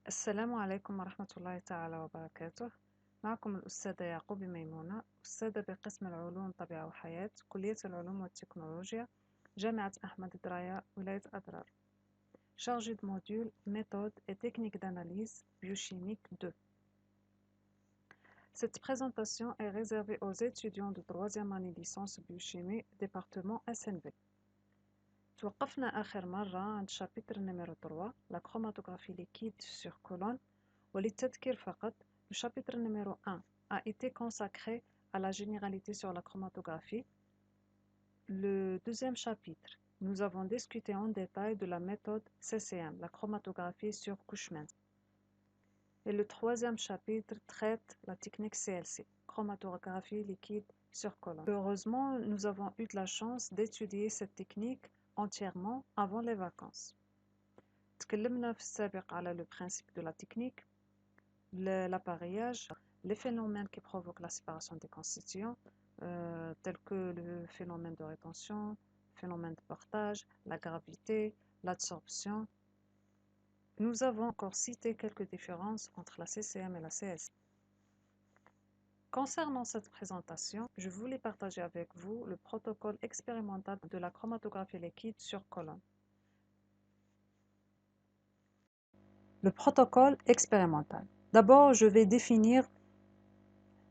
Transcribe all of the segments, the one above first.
السلام عليكم ورحمة الله تعالى وبركاته. معكم الأستاذة يعقوب ميمونة، أستاذة بقسم العلوم طبيعة وحياة، كلية العلوم والتكنولوجيا، جامعة أحمد دراية، ولاية أضرار. Chargée de module Méthode et techniques d'analyse biochimique 2. Cette présentation est réservée aux étudiants de 3e année licence biochimie, département SNV. توقفنا آخر مرة عند chapitre numéro 3, la chromatographie liquide sur colonne. وللتذكير فقط, le chapitre numéro 1 a été consacré à la généralité sur la chromatographie. Le deuxième chapitre, nous avons discuté en détail de la méthode CCM, la chromatographie sur couche mince. Et le troisième chapitre traite la technique CLC, chromatographie liquide sur colonne. Heureusement, nous avons eu de la chance d'étudier cette technique entièrement avant les vacances. تكلمنا في السابق على le principe de la technique, l'appareillage, les phénomènes qui provoquent la séparation des constituants, tels que le phénomène de rétention, le phénomène de portage, la gravité, l'absorption. Nous avons encore cité quelques différences entre la CCM et la CLC. Concernant cette présentation, je voulais partager avec vous le protocole expérimental de la chromatographie liquide sur colonne. Le protocole expérimental. D'abord, je vais définir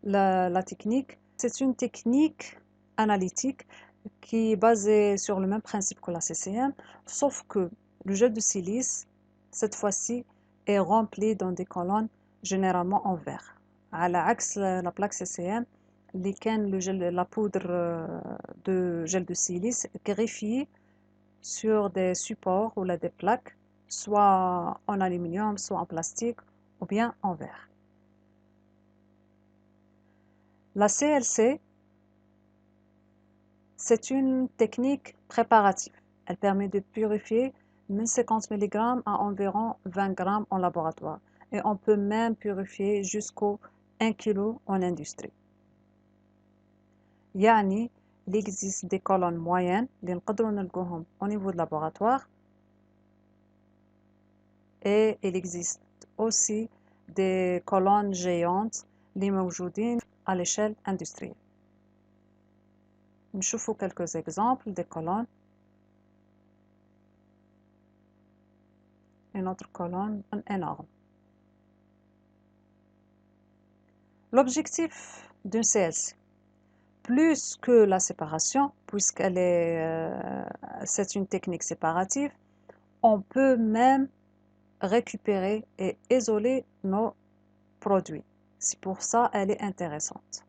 la technique. C'est une technique analytique qui est basée sur le même principe que la CCM, sauf que le gel de silice, cette fois-ci, est rempli dans des colonnes généralement en verre. À l'axe la plaque CCM, la poudre de gel de silice greffiée sur des supports ou des plaques, soit en aluminium, soit en plastique ou bien en verre. La CLC, c'est une technique préparative. Elle permet de purifier 1050 mg à environ 20 g en laboratoire. Et on peut même purifier jusqu'au 1 kg en industrie. يعني, il existe des colonnes moyennes اللي نقدروا نلقوهم au niveau de laboratoire. Et il existe aussi des colonnes géantes اللي موجودين à l'échelle industrielle. نشوفوا quelques exemples des colonnes. Une autre colonne énorme. L'objectif d'une CLC, plus que la séparation, puisqu'elle c'est une technique séparative, on peut même récupérer et isoler nos produits. C'est pour ça qu'elle est intéressante.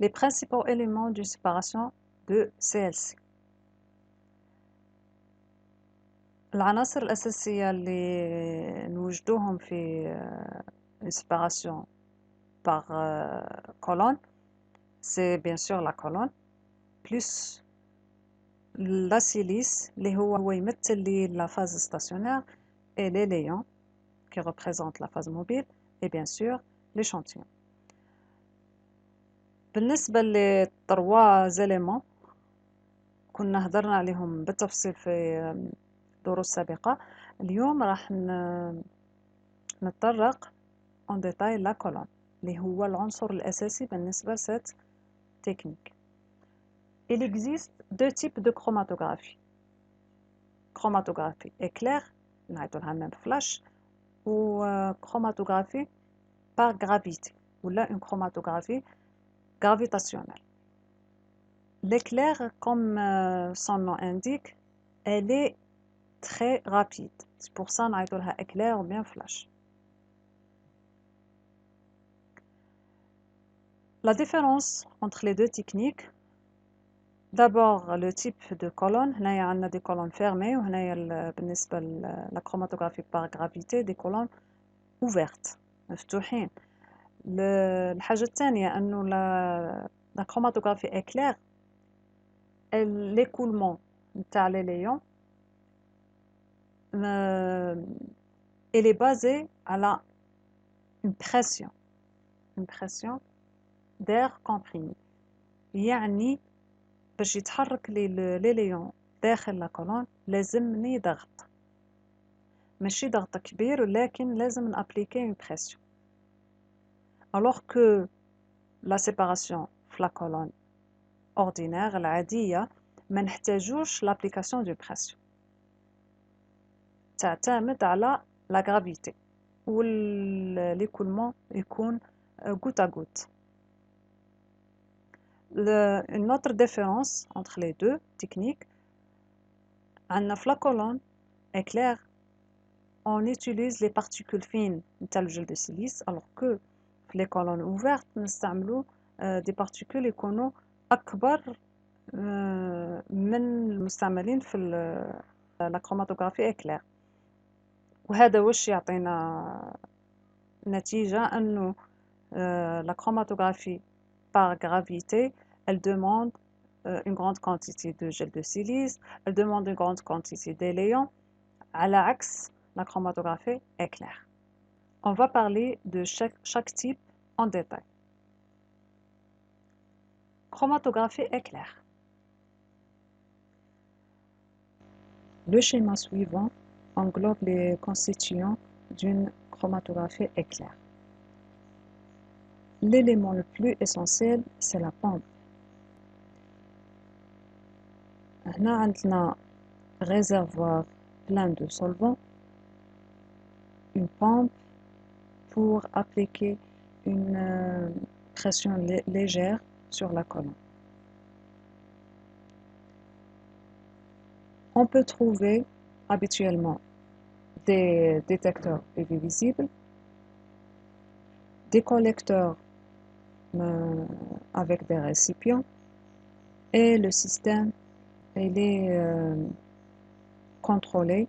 Les principaux éléments d'une séparation de CLC. العناصر الأساسية اللي نوجدوهم في une séparation par colonne, c'est bien sûr la colonne, plus la silice, اللي هو يمثل لي la phase stationnaire, et les layons, qui représentent la phase mobile, et bien sûr l'échantillon. بالنسبة للتروا éléments كنا هضرنا عليهم بالتفصيل في دروس سابقة. اليوم راح نتطرق en détail la colonne اللي هو العنصر الأساسي بالنسبة لسات technique. Il existe deux types de chromatographie. Chromatographie éclair, نعيطولها même flash, ou chromatographie par gravité, ou là une chromatographie gravitationnelle. L'éclair, comme son nom indique, elle est très rapide. C'est pour ça نعيطولها éclair ou bien flash. La différence entre les deux techniques, d'abord le type de colonne. هنايا عندنا des colonnes fermées وهنايا بالنسبة la chromatographie par gravité des colonnes ouvertes مفتوحين. الحاجة الثانية أنه la chromatographie éclair, l'écoulement نتاع les layons elle est basée à une pression d'air comprimé. يعني باش يتحرك لي ليون داخل لا كولون لازمني ضغط. ماشي ضغط كبير ولكن لازم نابليكي une pression. Alors que la séparation في la colonne ordinaire العادية ما نحتاجوش l'application d'une pression. تعتمد على la gravité l'écoulement يكون goutte à goutte. Une autre différence entre les deux techniques, عندنا في la colonne éclair, on utilise les particules fines نتاع الجل de silice, alors que في les colonnes ouvertes نستعملوا des particules يكونوا أكبر من المستعملين في la chromatographie éclair. وهذا واش يعطينا نتيجة أنه la chromatographie par gravité, elle demande une grande quantité de gel de silice, elle demande une grande quantité d'éléons, à l'axe la chromatographie éclair. On va parler de chaque type en détail. Chromatographie éclair. Le schéma suivant englobe les constituants d'une chromatographie éclair. L'élément le plus essentiel, c'est la pompe. هنا عندنا réservoir plein de solvant, une pompe pour appliquer une pression légère sur la colonne. On peut trouver habituellement des détecteurs UV visibles, des collecteurs avec des récipients, et le système il est contrôlé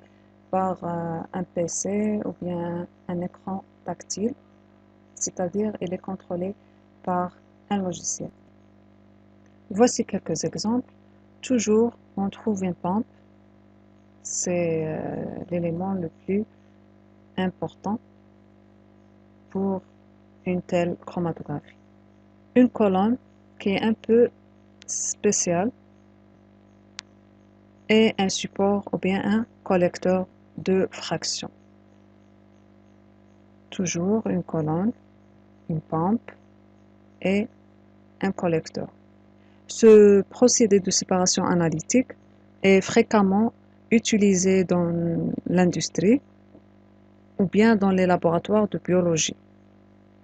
par un PC ou bien un écran tactile, c'est-à-dire il est contrôlé par un logiciel. Voici quelques exemples. Toujours on trouve une pompe, c'est l'élément le plus important pour une telle chromatographie. Une colonne qui est un peu spéciale et un support ou bien un collecteur de fractions. Toujours une colonne, une pompe et un collecteur. Ce procédé de séparation analytique est fréquemment utilisé dans l'industrie ou bien dans les laboratoires de biologie,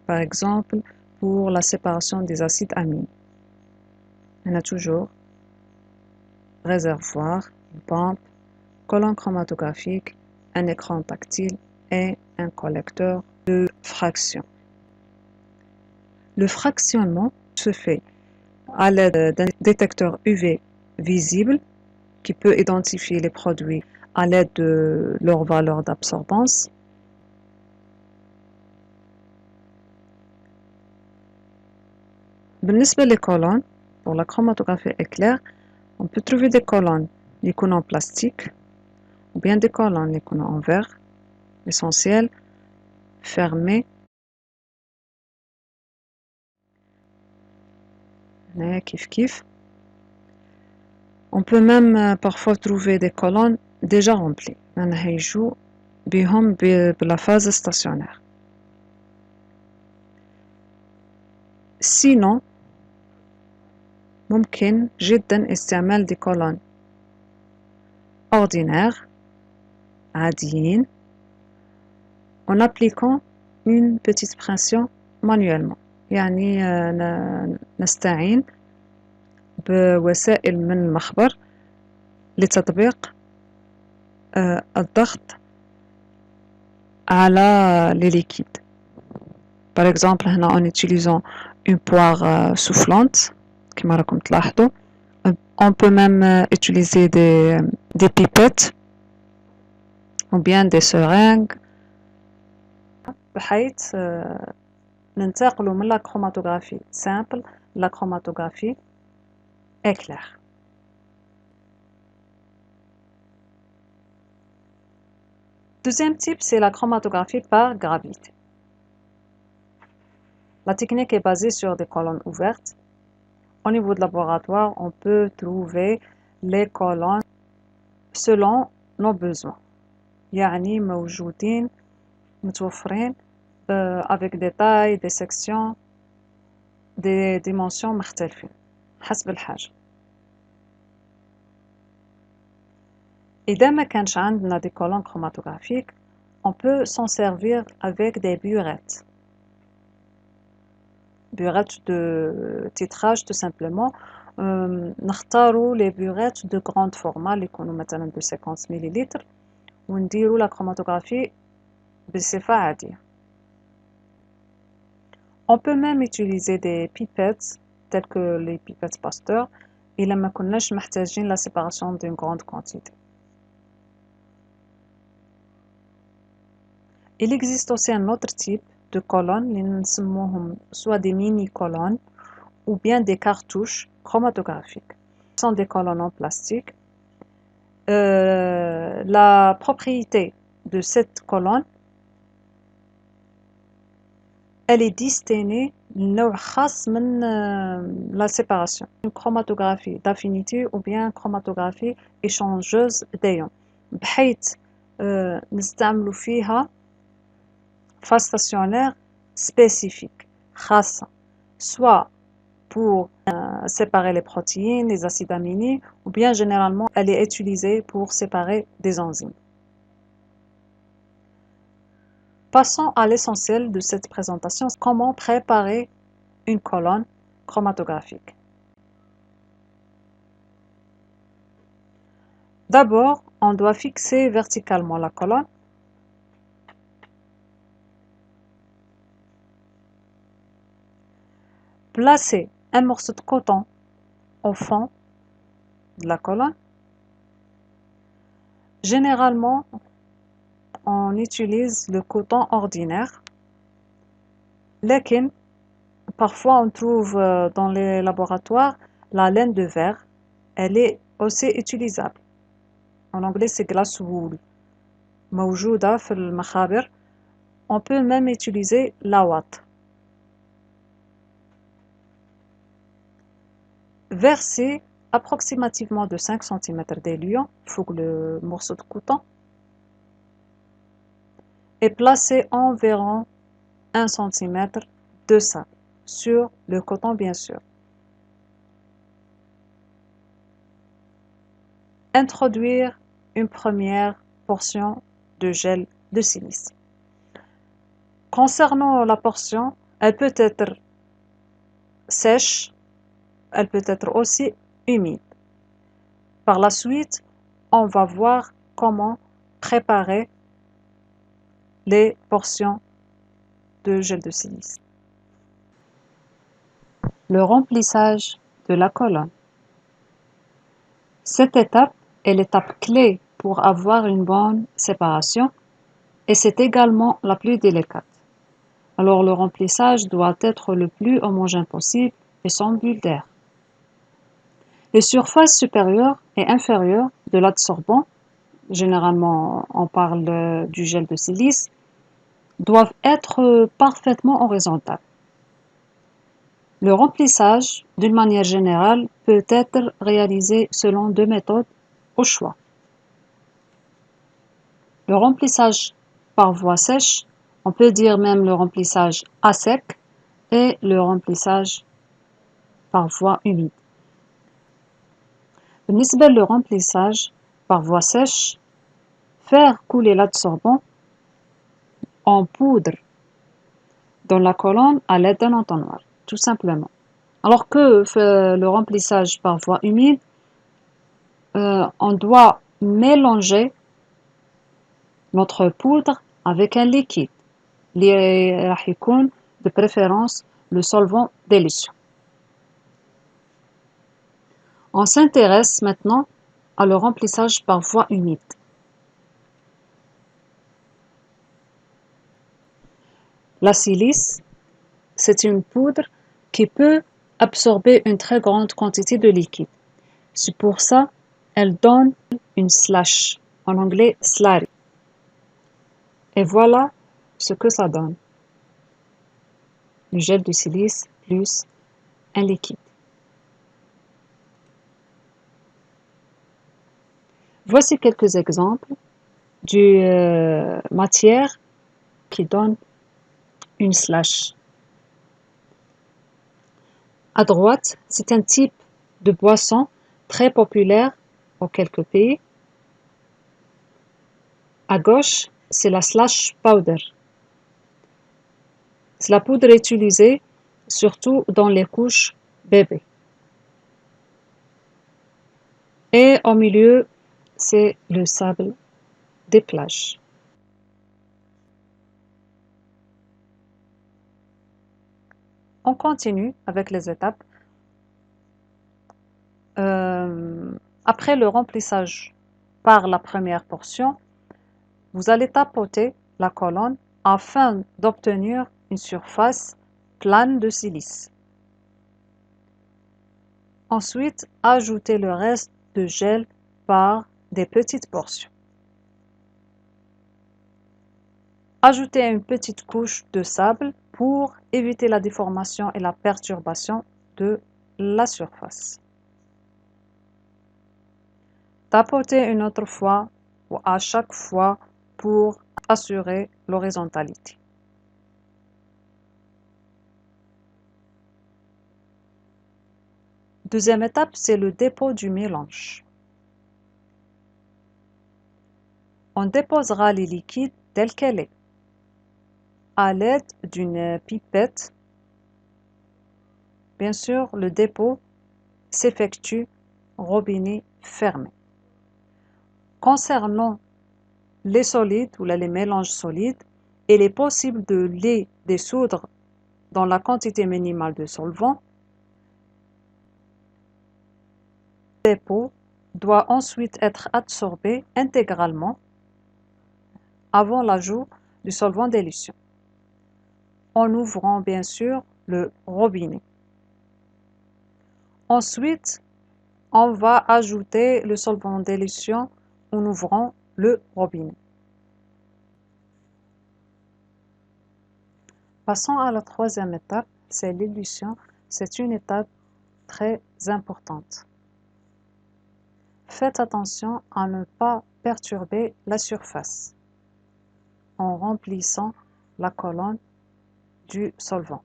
par exemple pour la séparation des acides amines. On a toujours réservoir, une pompe, colonne chromatographique, un écran tactile et un collecteur de fractions. Le fractionnement se fait à l'aide d'un détecteur UV visible qui peut identifier les produits à l'aide de leur valeur d'absorbance. بالنسبة les colonnes, pour la chromatographie éclair, on peut trouver des colonnes qui sont en plastique ou bien des colonnes qui sont en verre, essentielles, fermées. Kif. On peut même parfois trouver des colonnes déjà remplies. On joue la phase stationnaire. Sinon, ممكن جدا استعمال des colonnes ordinaires, عاديين, en appliquant une petite pression manuellement. يعني نستعين بوسائل من المخبر لتطبيق الضغط على les liquides. Par exemple, هنا en utilisant une poire soufflante, كما راكم تلاحظوا. On peut même utiliser des pipettes ou bien des seringues بحيث ننتقلوا من la chromatographie simple la chromatographie éclair. Deuxième type, c'est la chromatographie par gravité. La technique est basée sur des colonnes ouvertes. Au niveau de laboratoire, on peut trouver les colonnes selon nos besoins. يعني موجودين متوفرين avec des tailles, des sections, des dimensions مختلفين حسب الحاجة. إذا ما كانش عندنا des colonnes chromatographiques, on peut s'en servir avec des burettes. Burettes de titrage tout simplement. نختاروا les burettes de grande format اللي يكونوا مثلا de 50 ملل ونديروا la chromatographie بصفة عادية. On peut même utiliser des pipettes telles que les pipettes Pasteur إلا ما كناش محتاجين la séparation d'une grande quantité. Il existe aussi un autre type de colonnes اللي نسموهم soit des mini colonnes ou bien des cartouches chromatographiques. Ce sont des colonnes en plastique. La propriété de cette colonne, elle est destinée لنوع خاص من la séparation. Une chromatographie d'affinité ou bien chromatographie échangeuse d'ions. بحيث نستعملوا فيها phase stationnaire spécifique خاصة soit pour séparer les protéines, les acides aminés, ou bien généralement elle est utilisée pour séparer des enzymes. Passons à l'essentiel de cette présentation, comment préparer une colonne chromatographique. D'abord, on doit fixer verticalement la colonne. Placer un morceau de coton au fond de la colonne. Généralement, on utilise le coton ordinaire. Lequel, parfois on trouve dans les laboratoires la laine de verre. Elle est aussi utilisable. En anglais, c'est glass wool. موجودة في المخابر. On peut même utiliser la ouate. Verser approximativement de 5 cm d'éluant sur le morceau de coton et placer environ 1 cm de ça sur le coton bien sûr. Introduire une première portion de gel de silice. Concernant la portion, elle peut être sèche, elle peut être aussi humide. Par la suite, on va voir comment préparer les portions de gel de silice. Le remplissage de la colonne. Cette étape est l'étape clé pour avoir une bonne séparation et c'est également la plus délicate. Alors le remplissage doit être le plus homogène possible et sans bulle d'air. Les surfaces supérieures et inférieures de l'adsorbant, généralement on parle du gel de silice, doivent être parfaitement horizontales. Le remplissage, d'une manière générale, peut être réalisé selon deux méthodes au choix. Le remplissage par voie sèche, on peut dire même le remplissage à sec, et le remplissage par voie humide. بالنسبة le remplissage par voie sèche, faire couler l'adsorbant en poudre dans la colonne à l'aide d'un entonnoir, tout simplement. Alors que le remplissage par voie humide, on doit mélanger notre poudre avec un liquide اللي راح يكون de préférence le solvant d'élution. On s'intéresse maintenant à le remplissage par voie humide. La silice, c'est une poudre qui peut absorber une très grande quantité de liquide. C'est pour ça elle donne une slash, en anglais slurry. Et voilà ce que ça donne. Le gel de silice plus un liquide. Voici quelques exemples. du matière qui donne une slash. À droite, c'est un type de boisson très populaire dans quelques pays. À gauche, c'est la slash powder. La poudre est utilisée surtout dans les couches bébés. Et au milieu, c'est le sable des plages. On continue avec les étapes. Après le remplissage par la première portion, vous allez tapoter la colonne afin d'obtenir une surface plane de silice. Ensuite, ajoutez le reste de gel par des petites portions. Ajoutez une petite couche de sable pour éviter la déformation et la perturbation de la surface. Tapotez une autre fois ou à chaque fois pour assurer l'horizontalité. Deuxième étape, c'est le dépôt du mélange. On déposera les liquides tels qu'elle est, à l'aide d'une pipette. Bien sûr, le dépôt s'effectue robinet fermé. Concernant les solides ou les mélanges solides, il est possible de les dissoudre dans la quantité minimale de solvant. Le dépôt doit ensuite être absorbé intégralement avant l'ajout du solvant d'élution, en ouvrant bien sûr le robinet. Ensuite, on va ajouter le solvant d'élution en ouvrant le robinet. Passons à la troisième étape, c'est l'élution. C'est une étape très importante. Faites attention à ne pas perturber la surface en remplissant la colonne du solvant.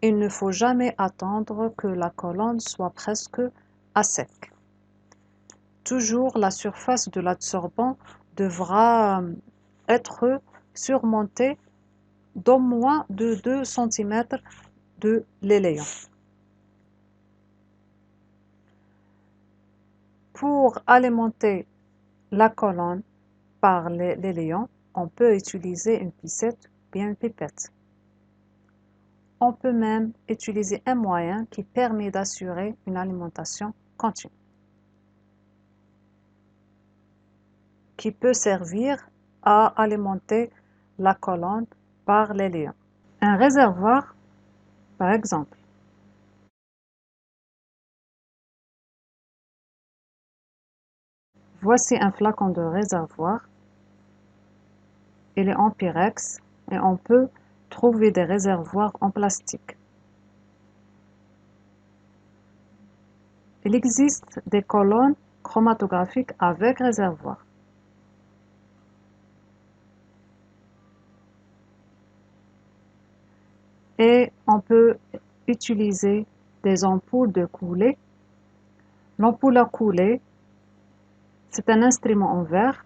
Il ne faut jamais attendre que la colonne soit presque à sec. Toujours la surface de l'absorbant devra être surmontée d'au moins de 2 cm de l'éléant. Pour alimenter la colonne par l'éléant, on peut utiliser une pincette ou bien une pipette. On peut même utiliser un moyen qui permet d'assurer une alimentation continue, qui peut servir à alimenter la colonne par l'éléant. Un réservoir, par exemple. Voici un flacon de réservoir. Il est en pyrex et on peut trouver des réservoirs en plastique. Il existe des colonnes chromatographiques avec réservoir. Et on peut utiliser des ampoules de coulée. L'ampoule à couler, c'est un instrument en verre.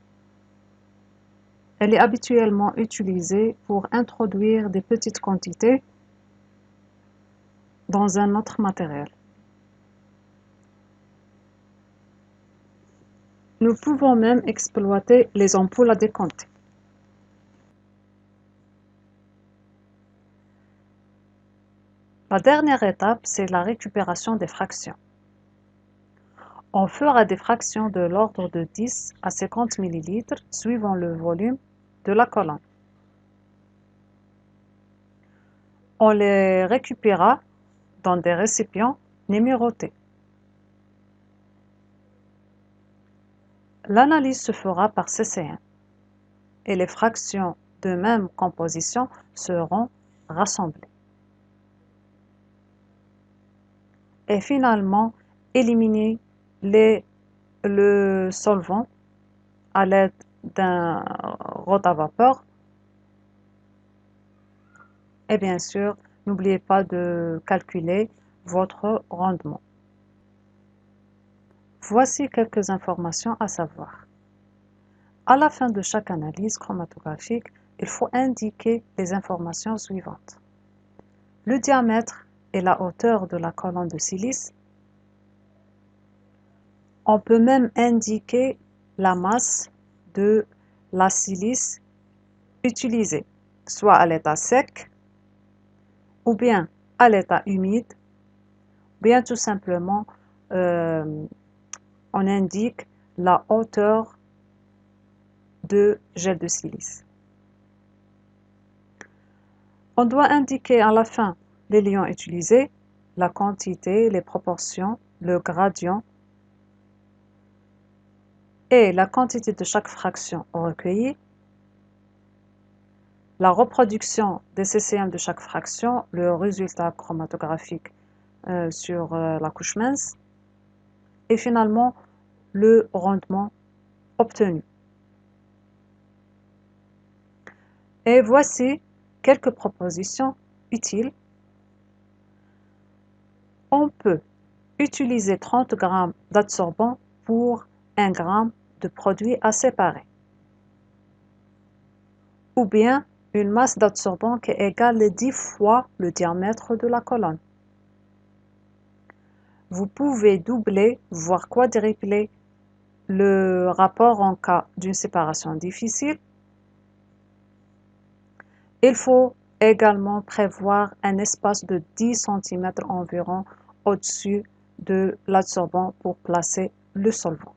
Elle est habituellement utilisée pour introduire des petites quantités dans un autre matériel. Nous pouvons même exploiter les ampoules à décompter. La dernière étape, c'est la récupération des fractions. On fera des fractions de l'ordre de 10 à 50 ml suivant le volume de la colonne. On les récupérera dans des récipients numérotés. L'analyse se fera par CC1 et les fractions de même composition seront rassemblées. Et finalement, éliminer le solvant à l'aide d'un rod à vapeur. Et bien sûr, n'oubliez pas de calculer votre rendement. Voici quelques informations à savoir. À la fin de chaque analyse chromatographique, il faut indiquer les informations suivantes. Le diamètre et la hauteur de la colonne de silice. On peut même indiquer la masse de la silice utilisée, soit à l'état sec, ou bien à l'état humide, ou bien tout simplement on indique la hauteur de gel de silice. On doit indiquer à la fin l'éliant utilisé, la quantité, les proportions, le gradient et la quantité de chaque fraction recueillie, la reproduction des CCM de chaque fraction, le résultat chromatographique sur la couche mince et finalement le rendement obtenu. Et voici quelques propositions utiles. On peut utiliser 30 g d'adsorbant pour 1 g de produit à séparer. Ou bien une masse d'adsorbant qui est égale à 10 fois le diamètre de la colonne. Vous pouvez doubler, voire quadrupler le rapport en cas d'une séparation difficile. Il faut également prévoir un espace de 10 cm environ au-dessus de l'adsorbant pour placer le solvant.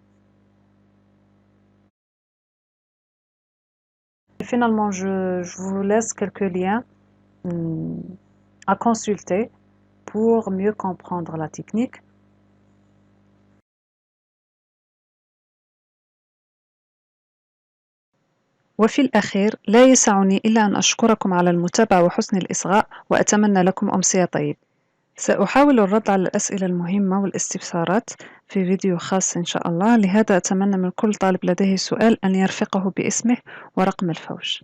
Et finalement, je vous laisse quelques liens à consulter pour mieux comprendre la technique. وفي الأخير لا يسعني إلا أن أشكركم على المتابعة وحسن الإصغاء وأتمنى لكم أمسية طيب. سأحاول الرد على الأسئلة المهمة والاستفسارات في فيديو خاص إن شاء الله. لهذا أتمنى من كل طالب لديه سؤال أن يرفقه باسمه ورقم الفوج.